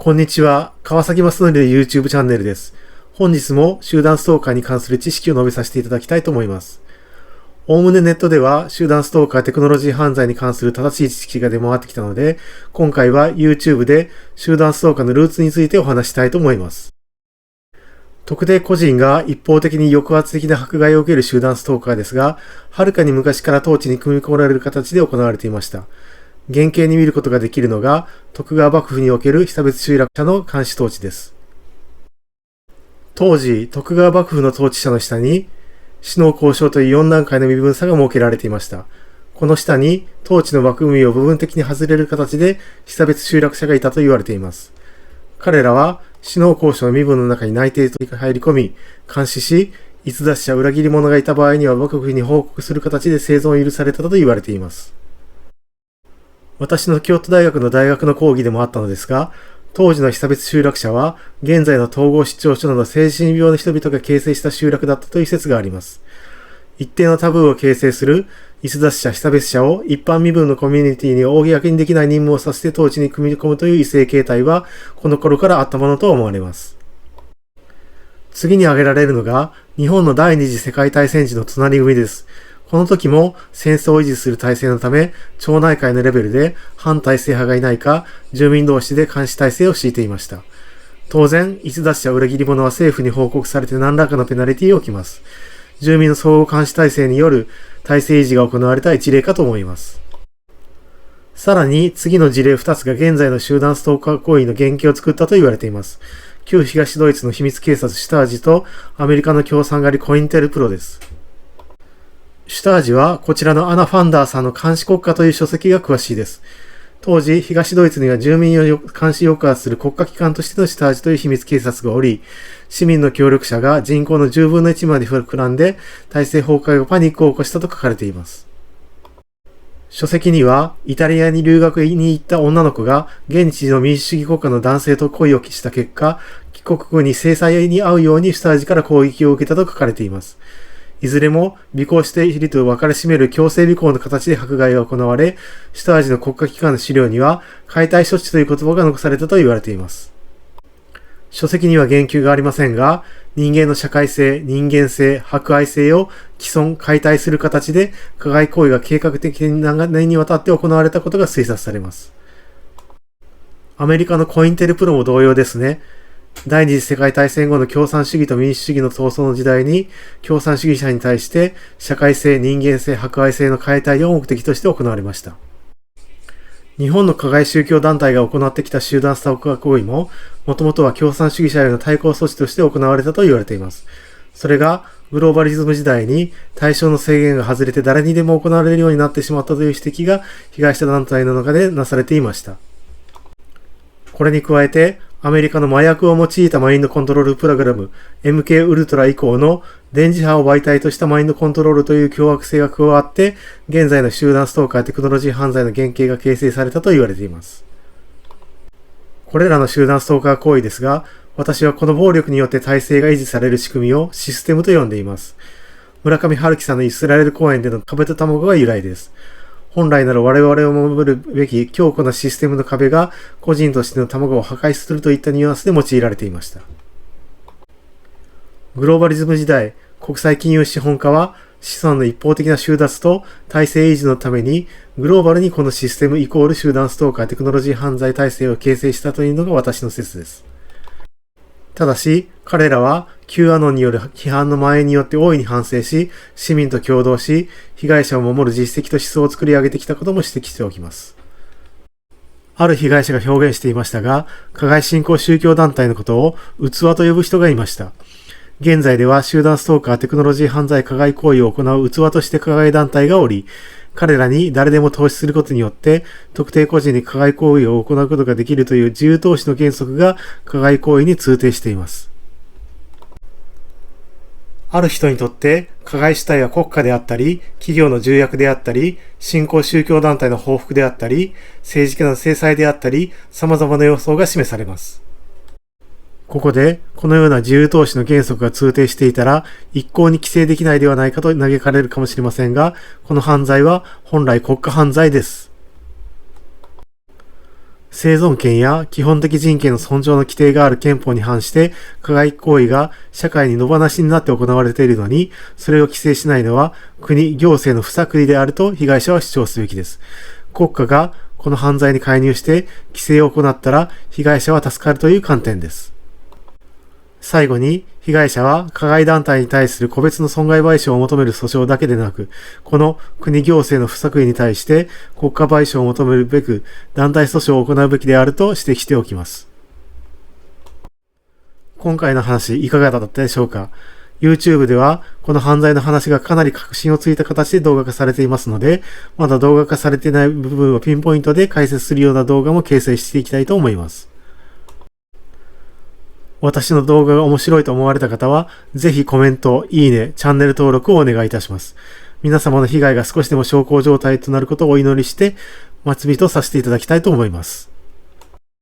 こんにちは。川崎正則の YouTube チャンネルです。本日も集団ストーカーに関する知識を述べさせていただきたいと思います。おおむねネットでは集団ストーカーテクノロジー犯罪に関する正しい知識が出回ってきたので、今回は YouTube で集団ストーカーのルーツについてお話したいと思います。特定個人が一方的に抑圧的な迫害を受ける集団ストーカーですが、はるかに昔から統治に組み込まれる形で行われていました。原型に見ることができるのが、徳川幕府における被差別集落者の監視統治です。当時、徳川幕府の統治者の下に、士農工商という4段階の身分差が設けられていました。この下に、統治の枠組みを部分的に外れる形で、被差別集落者がいたと言われています。彼らは、士農工商の身分の中に内定と入り込み、監視し、逸脱者裏切り者がいた場合には幕府に報告する形で生存を許されたと言われています。私の京都大学の大学の講義でもあったのですが、当時の被差別集落者は、現在の統合失調症など精神病の人々が形成した集落だったという説があります。一定のタブーを形成する、逸脱者、被差別者を一般身分のコミュニティに公にできない任務をさせて統治に組み込むという異性形態は、この頃からあったものと思われます。次に挙げられるのが、日本の第二次世界大戦時の隣組です。この時も戦争を維持する体制のため、町内会のレベルで反体制派がいないか、住民同士で監視体制を敷いていました。当然、逸脱者裏切り者は政府に報告されて何らかのペナルティを起きます。住民の相互監視体制による体制維持が行われた一例かと思います。さらに、次の事例2つが現在の集団ストーカー行為の原型を作ったと言われています。旧東ドイツの秘密警察シュタージとアメリカの共産狩りコインテルプロです。シュタージはこちらのアナ・ファンダーさんの監視国家という書籍が詳しいです。当時、東ドイツには住民を監視抑圧する国家機関としてのシュタージという秘密警察がおり、市民の協力者が人口の10分の1まで膨らんで、体制崩壊後パニックを起こしたと書かれています。書籍には、イタリアに留学に行った女の子が、現地の民主主義国家の男性と恋をした結果、帰国後に制裁に遭うようにシュタージから攻撃を受けたと書かれています。いずれも、尾行していると分かり占める強制尾行の形で迫害が行われ、シュタージの国家機関の資料には、解体処置という言葉が残されたと言われています。書籍には言及がありませんが、人間の社会性、人間性、博愛性を毀損、解体する形で、加害行為が計画的に長年にわたって行われたことが推察されます。アメリカのコインテルプロも同様ですね。第二次世界大戦後の共産主義と民主主義の闘争の時代に、共産主義者に対して、社会性、人間性、博愛性の解体を目的として行われました。日本の加害宗教団体が行ってきた集団ストーカー行為も、もともとは共産主義者への対抗措置として行われたと言われています。それが、グローバリズム時代に対象の制限が外れて誰にでも行われるようになってしまったという指摘が、被害者団体の中でなされていました。これに加えて、アメリカの麻薬を用いたマインドコントロールプログラム MK ウルトラ以降の電磁波を媒体としたマインドコントロールという凶悪性が加わって、現在の集団ストーカーテクノロジー犯罪の原型が形成されたと言われています。これらの集団ストーカー行為ですが、私はこの暴力によって体制が維持される仕組みをシステムと呼んでいます。村上春樹さんのイスラエル公演での壁と卵が由来です。本来なら我々を守るべき強固なシステムの壁が個人としての卵を破壊するといったニュアンスで用いられていました。グローバリズム時代、国際金融資本家は資産の一方的な収奪と体制維持のためにグローバルにこのシステムイコール集団ストーカーテクノロジー犯罪体制を形成したというのが私の説です。ただし、彼らは Q アノンによる批判の蔓延によって大いに反省し、市民と共同し、被害者を守る実績と思想を作り上げてきたことも指摘しておきます。ある被害者が表現していましたが、加害信仰宗教団体のことを器と呼ぶ人がいました。現在では集団ストーカーテクノロジー犯罪加害行為を行う器として加害団体がおり、彼らに誰でも投資することによって特定個人に加害行為を行うことができるという自由投資の原則が加害行為に通底しています。ある人にとって加害主体は国家であったり、企業の重役であったり、新興宗教団体の報復であったり、政治家の制裁であったり、様々な予想が示されます。ここで、このような自由投資の原則が通底していたら、一向に規制できないではないかと嘆かれるかもしれませんが、この犯罪は本来国家犯罪です。生存権や基本的人権の尊重の規定がある憲法に反して加害行為が社会に野放しになって行われているのに、それを規制しないのは国、行政の不作為であると被害者は主張すべきです。国家がこの犯罪に介入して規制を行ったら被害者は助かるという観点です。最後に、被害者は加害団体に対する個別の損害賠償を求める訴訟だけでなく、この国行政の不作為に対して国家賠償を求めるべく団体訴訟を行うべきであると指摘しておきます。今回の話いかがだったでしょうか？ YouTube ではこの犯罪の話がかなり確信をついた形で動画化されていますので、まだ動画化されていない部分をピンポイントで解説するような動画も掲載していきたいと思います。私の動画が面白いと思われた方は、ぜひコメント、いいね、チャンネル登録をお願いいたします。皆様の被害が少しでも小康状態となることをお祈りして、末尾とさせていただきたいと思います。